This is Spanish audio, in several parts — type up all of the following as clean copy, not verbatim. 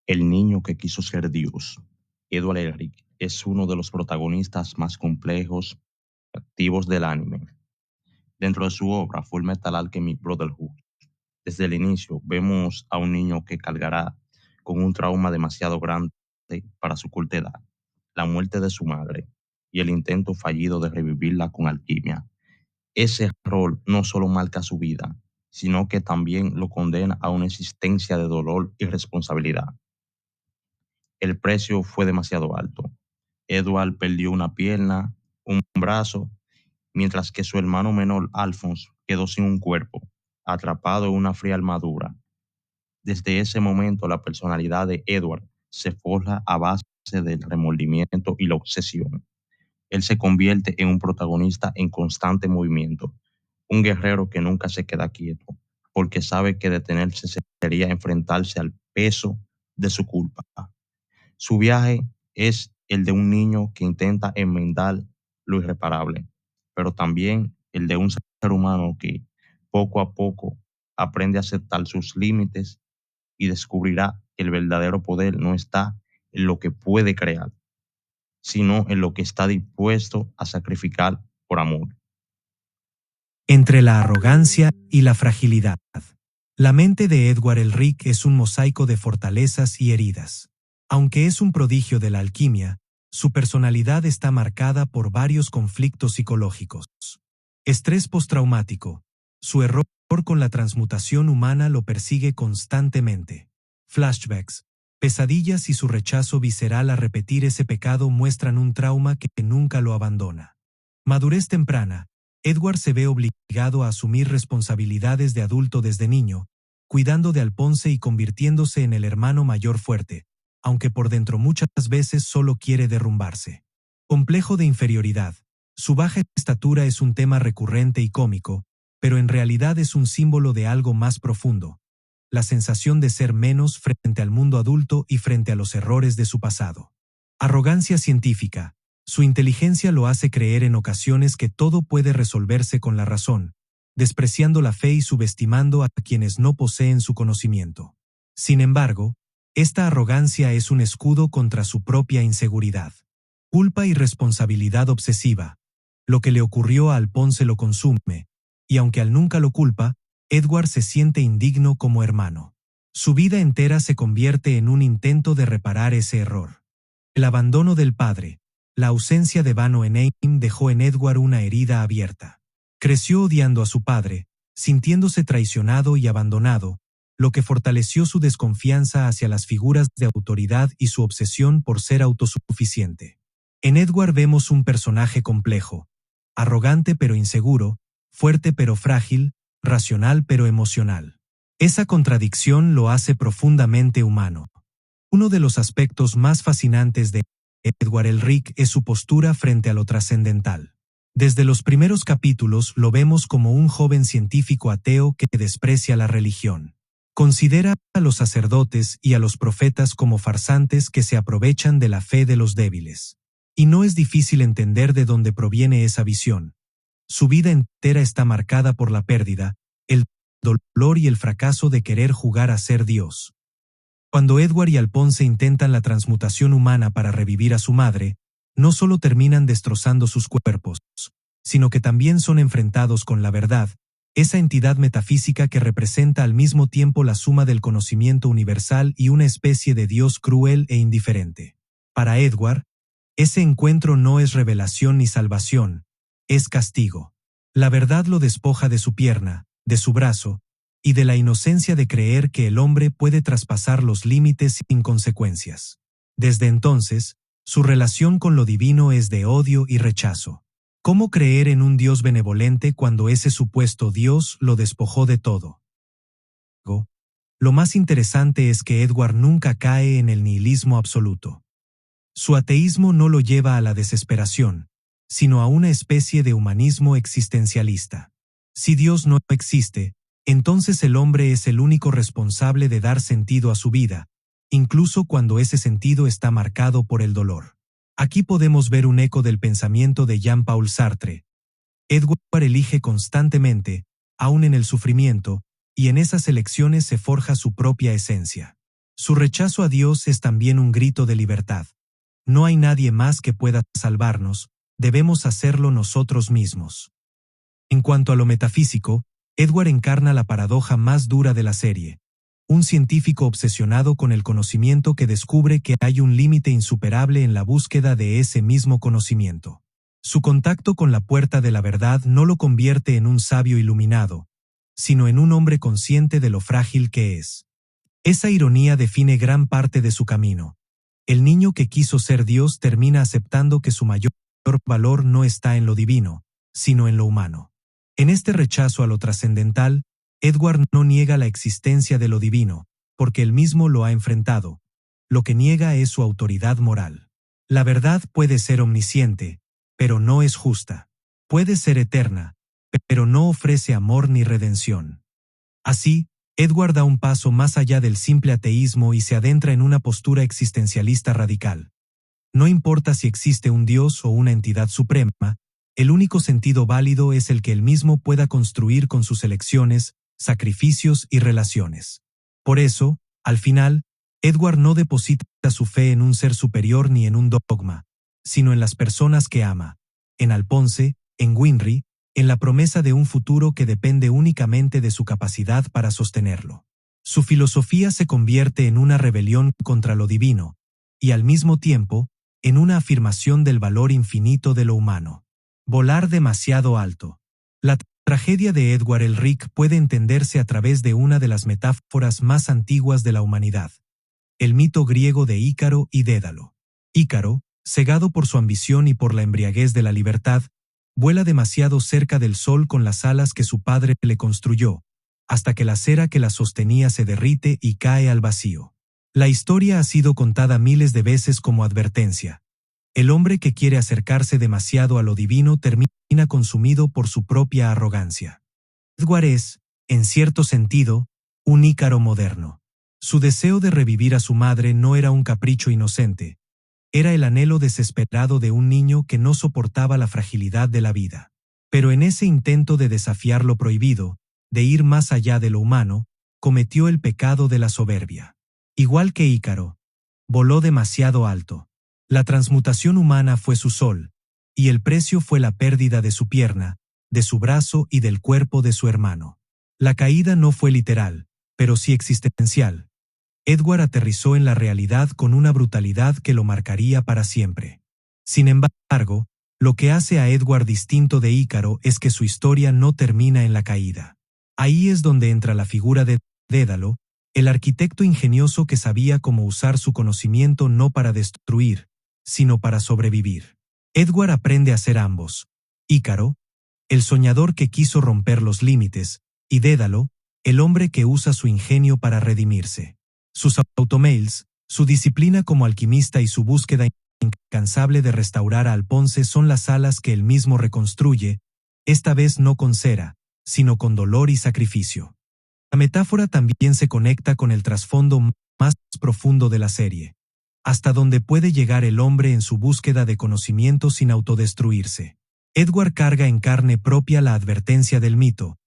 El niño que quiso ser Dios. Edward Elric es uno de los protagonistas más complejos y activos del anime. Dentro de su obra Fullmetal Alchemist Brotherhood, desde el inicio vemos a un niño que cargará con un trauma demasiado grande para su corta edad, la muerte de su madre y el intento fallido de revivirla con alquimia. Ese rol no solo marca su vida, sino que también lo condena a una existencia de dolor y responsabilidad. El precio fue demasiado alto. Edward perdió una pierna, un brazo, mientras que su hermano menor, Alphonse, quedó sin un cuerpo, atrapado en una fría armadura. Desde ese momento, la personalidad de Edward se forja a base del remordimiento y la obsesión. Él se convierte en un protagonista en constante movimiento, un guerrero que nunca se queda quieto, porque sabe que detenerse sería enfrentarse al peso de su culpa. Su viaje es el de un niño que intenta enmendar lo irreparable, pero también el de un ser humano que poco a poco aprende a aceptar sus límites y descubrirá que el verdadero poder no está en lo que puede crear, sino en lo que está dispuesto a sacrificar por amor. Entre la arrogancia y la fragilidad. La mente de Edward Elric es un mosaico de fortalezas y heridas. Aunque es un prodigio de la alquimia, su personalidad está marcada por varios conflictos psicológicos. Estrés postraumático. Su error con la transmutación humana lo persigue constantemente. Flashbacks. Pesadillas y su rechazo visceral a repetir ese pecado muestran un trauma que nunca lo abandona. Madurez temprana. Edward se ve obligado a asumir responsabilidades de adulto desde niño, cuidando de Alphonse y convirtiéndose en el hermano mayor fuerte, aunque por dentro muchas veces solo quiere derrumbarse. Complejo de inferioridad. Su baja estatura es un tema recurrente y cómico, pero en realidad es un símbolo de algo más profundo: la sensación de ser menos frente al mundo adulto y frente a los errores de su pasado. Arrogancia científica. Su inteligencia lo hace creer en ocasiones que todo puede resolverse con la razón, despreciando la fe y subestimando a quienes no poseen su conocimiento. Sin embargo, esta arrogancia es un escudo contra su propia inseguridad. Culpa y responsabilidad obsesiva. Lo que le ocurrió a Alphonse lo consume, y aunque al nunca lo culpa, Edward se siente indigno como hermano. Su vida entera se convierte en un intento de reparar ese error. El abandono del padre. La ausencia de Vano en Eim dejó en Edward una herida abierta. Creció odiando a su padre, sintiéndose traicionado y abandonado, lo que fortaleció su desconfianza hacia las figuras de autoridad y su obsesión por ser autosuficiente. En Edward vemos un personaje complejo, arrogante pero inseguro, fuerte pero frágil, racional pero emocional. Esa contradicción lo hace profundamente humano. Uno de los aspectos más fascinantes de Edward Elric es su postura frente a lo trascendental. Desde los primeros capítulos lo vemos como un joven científico ateo que desprecia la religión. Considera a los sacerdotes y a los profetas como farsantes que se aprovechan de la fe de los débiles. Y no es difícil entender de dónde proviene esa visión. Su vida entera está marcada por la pérdida, el dolor y el fracaso de querer jugar a ser Dios. Cuando Edward y Alphonse intentan la transmutación humana para revivir a su madre, no solo terminan destrozando sus cuerpos, sino que también son enfrentados con la verdad, esa entidad metafísica que representa al mismo tiempo la suma del conocimiento universal y una especie de Dios cruel e indiferente. Para Edward, ese encuentro no es revelación ni salvación, es castigo. La verdad lo despoja de su pierna, de su brazo, y de la inocencia de creer que el hombre puede traspasar los límites sin consecuencias. Desde entonces, su relación con lo divino es de odio y rechazo. ¿Cómo creer en un Dios benevolente cuando ese supuesto Dios lo despojó de todo? Lo más interesante es que Edward nunca cae en el nihilismo absoluto. Su ateísmo no lo lleva a la desesperación, sino a una especie de humanismo existencialista. Si Dios no existe, entonces el hombre es el único responsable de dar sentido a su vida, incluso cuando ese sentido está marcado por el dolor. Aquí podemos ver un eco del pensamiento de Jean-Paul Sartre. Edward elige constantemente, aun en el sufrimiento, y en esas elecciones se forja su propia esencia. Su rechazo a Dios es también un grito de libertad. No hay nadie más que pueda salvarnos, debemos hacerlo nosotros mismos. En cuanto a lo metafísico, Edward encarna la paradoja más dura de la serie. Un científico obsesionado con el conocimiento que descubre que hay un límite insuperable en la búsqueda de ese mismo conocimiento. Su contacto con la puerta de la verdad no lo convierte en un sabio iluminado, sino en un hombre consciente de lo frágil que es. Esa ironía define gran parte de su camino. El niño que quiso ser Dios termina aceptando que su mayor valor no está en lo divino, sino en lo humano. En este rechazo a lo trascendental, Edward no niega la existencia de lo divino, porque él mismo lo ha enfrentado. Lo que niega es su autoridad moral. La verdad puede ser omnisciente, pero no es justa. Puede ser eterna, pero no ofrece amor ni redención. Así, Edward da un paso más allá del simple ateísmo y se adentra en una postura existencialista radical. No importa si existe un Dios o una entidad suprema, el único sentido válido es el que él mismo pueda construir con sus elecciones, sacrificios y relaciones. Por eso, al final, Edward no deposita su fe en un ser superior ni en un dogma, sino en las personas que ama, en Alphonse, en Winry, en la promesa de un futuro que depende únicamente de su capacidad para sostenerlo. Su filosofía se convierte en una rebelión contra lo divino, y al mismo tiempo, en una afirmación del valor infinito de lo humano. Volar demasiado alto. La tragedia de Edward Elric puede entenderse a través de una de las metáforas más antiguas de la humanidad, el mito griego de Ícaro y Dédalo. Ícaro, cegado por su ambición y por la embriaguez de la libertad, vuela demasiado cerca del sol con las alas que su padre le construyó, hasta que la cera que la sostenía se derrite y cae al vacío. La historia ha sido contada miles de veces como advertencia. El hombre que quiere acercarse demasiado a lo divino termina consumido por su propia arrogancia. Edward es, en cierto sentido, un Ícaro moderno. Su deseo de revivir a su madre no era un capricho inocente, era el anhelo desesperado de un niño que no soportaba la fragilidad de la vida. Pero en ese intento de desafiar lo prohibido, de ir más allá de lo humano, cometió el pecado de la soberbia. Igual que Ícaro, voló demasiado alto. La transmutación humana fue su sol, y el precio fue la pérdida de su pierna, de su brazo y del cuerpo de su hermano. La caída no fue literal, pero sí existencial. Edward aterrizó en la realidad con una brutalidad que lo marcaría para siempre. Sin embargo, lo que hace a Edward distinto de Ícaro es que su historia no termina en la caída. Ahí es donde entra la figura de Dédalo, el arquitecto ingenioso que sabía cómo usar su conocimiento no para destruir, sino para sobrevivir. Edward aprende a ser ambos. Ícaro, el soñador que quiso romper los límites, y Dédalo, el hombre que usa su ingenio para redimirse. Sus automails, su disciplina como alquimista y su búsqueda incansable de restaurar a Alphonse son las alas que él mismo reconstruye, esta vez no con cera, sino con dolor y sacrificio. La metáfora también se conecta con el trasfondo más profundo de la serie, hasta donde puede llegar el hombre en su búsqueda de conocimiento sin autodestruirse. Edward carga en carne propia la advertencia del mito,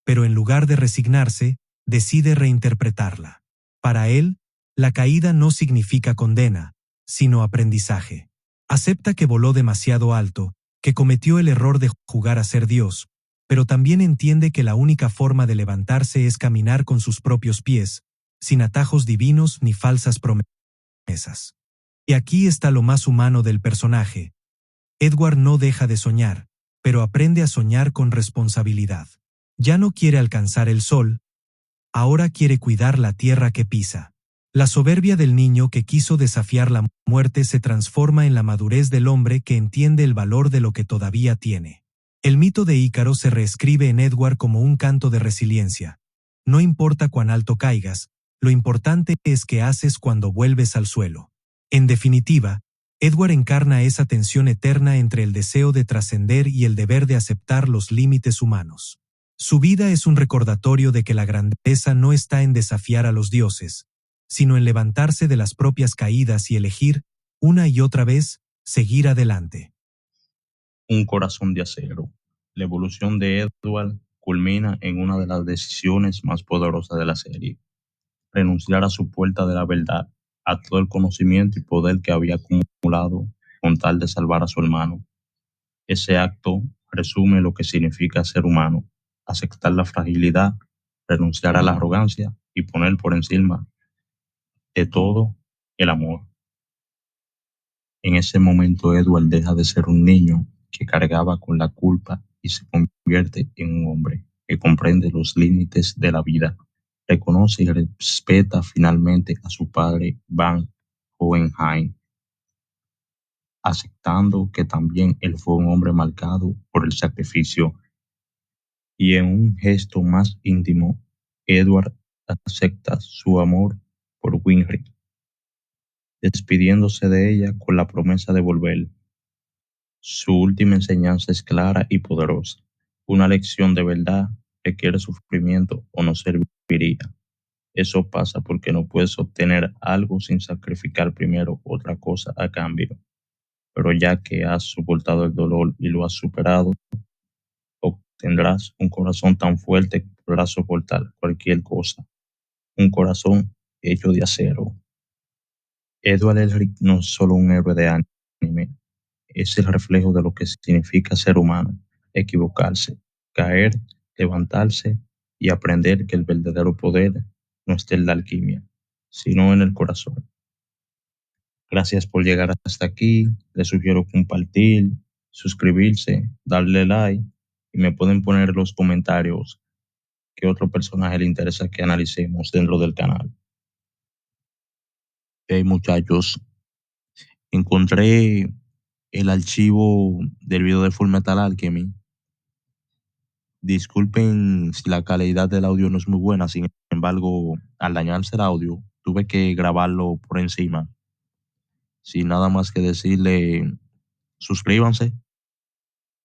pero en lugar de resignarse, decide reinterpretarla. Para él, la caída no significa condena, sino aprendizaje. Acepta que voló demasiado alto, que cometió el error de jugar a ser Dios, pero también entiende que la única forma de levantarse es caminar con sus propios pies, sin atajos divinos ni falsas promesas. Y aquí está lo más humano del personaje. Edward no deja de soñar, pero aprende a soñar con responsabilidad. Ya no quiere alcanzar el sol, ahora quiere cuidar la tierra que pisa. La soberbia del niño que quiso desafiar la muerte se transforma en la madurez del hombre que entiende el valor de lo que todavía tiene. El mito de Ícaro se reescribe en Edward como un canto de resiliencia. No importa cuán alto caigas, lo importante es qué haces cuando vuelves al suelo. En definitiva, Edward encarna esa tensión eterna entre el deseo de trascender y el deber de aceptar los límites humanos. Su vida es un recordatorio de que la grandeza no está en desafiar a los dioses, sino en levantarse de las propias caídas y elegir, una y otra vez, seguir adelante. Un corazón de acero. La evolución de Edward culmina en una de las decisiones más poderosas de la serie. renunciar a su puerta de la verdad, a todo el conocimiento y poder que había acumulado con tal de salvar a su hermano. Ese acto resume lo que significa ser humano, aceptar la fragilidad, renunciar a la arrogancia y poner por encima de todo el amor. En ese momento Edward deja de ser un niño que cargaba con la culpa y se convierte en un hombre que comprende los límites de la vida, reconoce y respeta finalmente a su padre Van Hohenheim, aceptando que también él fue un hombre marcado por el sacrificio. Y en un gesto más íntimo, Edward acepta su amor por Winry, despidiéndose de ella con la promesa de volver. Su última enseñanza es clara y poderosa. Una lección de verdad requiere sufrimiento o no serviría. Eso pasa porque no puedes obtener algo sin sacrificar primero otra cosa a cambio. Pero ya que has soportado el dolor y lo has superado, obtendrás un corazón tan fuerte que podrás soportar cualquier cosa. Un corazón hecho de acero. Edward Elric no es solo un héroe de anime, es el reflejo de lo que significa ser humano, equivocarse, caer, levantarse y aprender que el verdadero poder no está en la alquimia, sino en el corazón. Gracias por llegar hasta aquí. Les sugiero compartir, suscribirse, darle like y me pueden poner en los comentarios qué otro personaje le interesa que analicemos dentro del canal. Hey muchachos, encontré el archivo del video de Full Metal Alchemy. Disculpen si la calidad del audio no es muy buena, sin embargo, al dañarse el audio, tuve que grabarlo por encima. Sin nada más que decirle, suscríbanse,